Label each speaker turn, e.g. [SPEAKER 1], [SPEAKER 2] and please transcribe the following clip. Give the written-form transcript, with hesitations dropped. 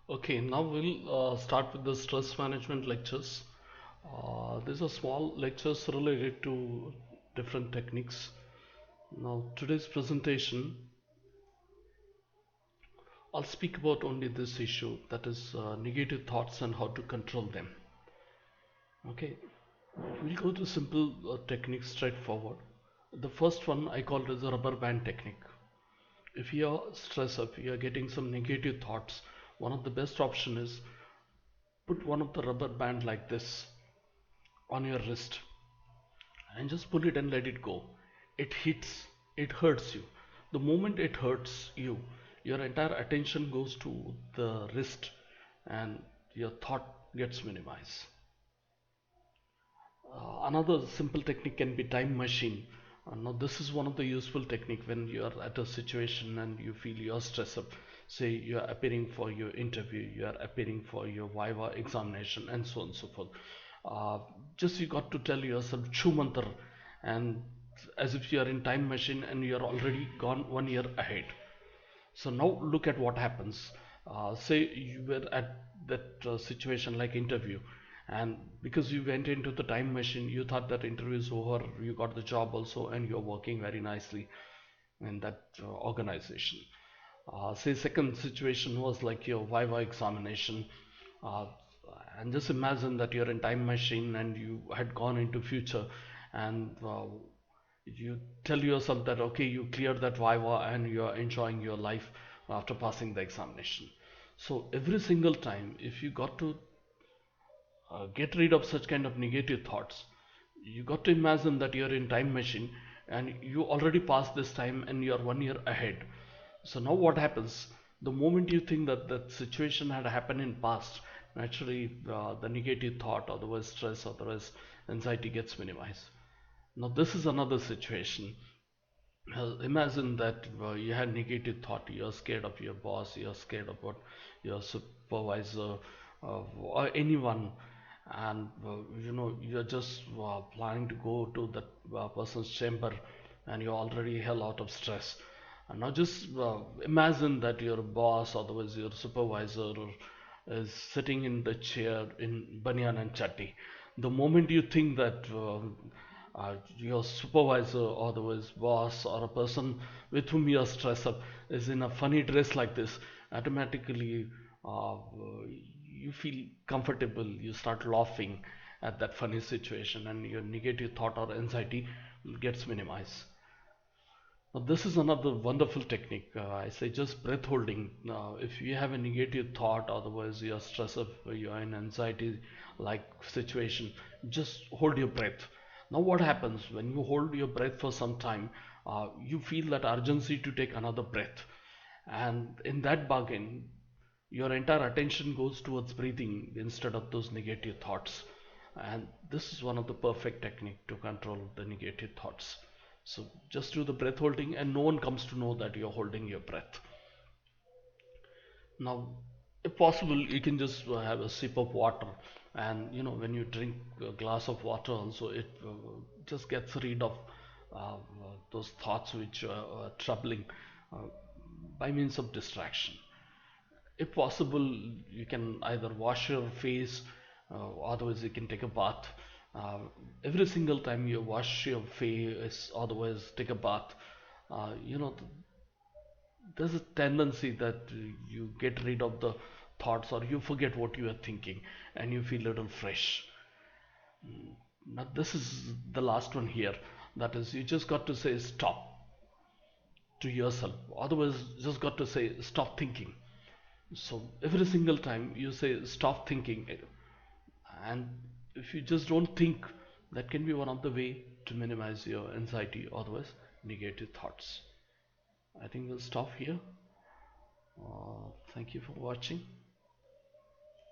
[SPEAKER 1] Okay, now we'll start with the stress management lectures. These are small lectures related to different techniques. Now, today's presentation, I'll speak about only this issue, that is negative thoughts and how to control them. Okay, we'll go to simple techniques straightforward. The first one I call it as a rubber band technique. If you are stressed, if you are getting some negative thoughts, one of the best option is put one of the rubber band like this on your wrist and just pull it and let it go. It hits, it hurts you. The moment it hurts you, your entire attention goes to the wrist and your thought gets minimized. Another simple technique can be time machine. Now this is one of the useful technique when you are at a situation and you feel you're stressed up. Say you are appearing for your interview, you are appearing for your viva examination, and so on and so forth. Uh, just you got to tell yourself Chu Mantar, and as if you are in time machine and you are already gone 1 year ahead. So now look at what happens. Say you were at that situation like interview, and because you went into the time machine, you thought that interview is over, you got the job also, and you're working very nicely in that organization. Say second situation was like your viva examination, uh, and just imagine that you're in time machine and you had gone into future, and you tell yourself that okay, you cleared that viva and you are enjoying your life after passing the examination. So every single time if you got to get rid of such kind of negative thoughts, you got to imagine that you're in time machine and you already passed this time and you're 1 year ahead. So now what happens, the moment you think that that situation had happened in past, naturally the negative thought, otherwise stress, otherwise anxiety gets minimized. Now this is another situation. Imagine that you had negative thought, you're scared of your boss, you're scared about your supervisor, or anyone, and you're just planning to go to that person's chamber and you're already hell out of stress. And now just imagine that your boss, otherwise your supervisor, is sitting in the chair in banyan and chatti. The moment you think that your supervisor or the boss or a person with whom you are stressed up is in a funny dress like this, automatically uh, you feel comfortable, you start laughing at that funny situation and your negative thought or anxiety gets minimized. Now this is another wonderful technique. I say just breath holding. Now, if you have a negative thought, otherwise you are stressed, you are in anxiety like situation, just hold your breath. Now what happens when you hold your breath for some time? You feel that urgency to take another breath, and in that bargain, your entire attention goes towards breathing instead of those negative thoughts. And this is one of the perfect technique to control the negative thoughts. So just do the breath holding and no one comes to know that you're holding your breath. Now if possible you can just have a sip of water, and when you drink a glass of water also, it just gets rid of those thoughts which are troubling, uh, by means of distraction. If possible you can either wash your face, otherwise you can take a bath. uh, every single time you wash your face, otherwise take a bath, uh, you know there's a tendency that you get rid of the thoughts or you forget what you are thinking and you feel a little fresh. Now this is the last one here, that is you just got to say stop to yourself, otherwise just got to say stop thinking. So every single time you say stop thinking, and if you just don't think, that can be one of the way to minimize your anxiety, otherwise negative thoughts. I think we'll stop here. Thank you for watching.